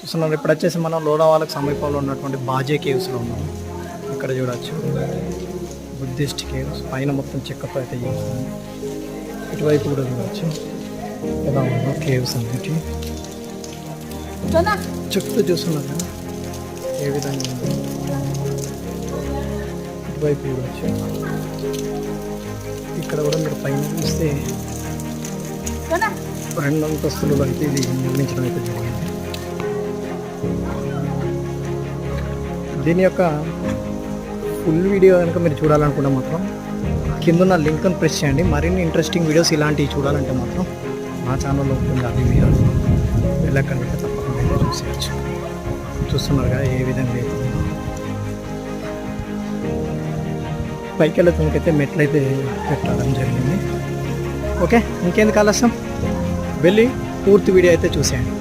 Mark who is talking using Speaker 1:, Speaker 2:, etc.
Speaker 1: చూస్తున్నారు. ఇప్పుడు వచ్చేసి మనం లోనావాలకు సమీపంలో ఉన్నటువంటి బాజే కేవ్స్లో ఉన్నాము. ఇక్కడ చూడవచ్చు బుద్ధిస్ట్ కేవ్స్, పైన మొత్తం చెక్కతో అయితే చేస్తుంది. ఇటువైపు కూడా చూడవచ్చు ఎలా ఉందో కేవ్స్ అన్నిటి చుట్టూ చూస్తున్నారు కదా ఏ విధంగా ఉందో. ఇటువైపు చూడవచ్చు. ఇక్కడ కూడా మీరు పైన చూస్తే 2 అంతస్తులు అయితే ఇది నిర్మించడం అయితే జరిగింది. దీని యొక్క ఫుల్ వీడియో కనుక మీరు చూడాలనుకుంటే మాత్రం కింద ఉన్న లింక్ని ప్రెస్ చేయండి. మరిన్ని ఇంట్రెస్టింగ్ వీడియోస్ ఇలాంటివి చూడాలంటే మాత్రం మా ఛానల్లో ఉంటుంది. అది మీరు వెళ్ళక్కడికి తప్పకుండా చూసేయచ్చు. చూస్తున్నారు కదా ఏ విధంగా అవుతుందో. పైకి వెళ్ళేందుకైతే మెట్లయితే పెట్టడం జరిగింది. ఓకే, ఇంకేందుకు ఆలస్యం, వెళ్ళి పూర్తి వీడియో అయితే చూసేయండి.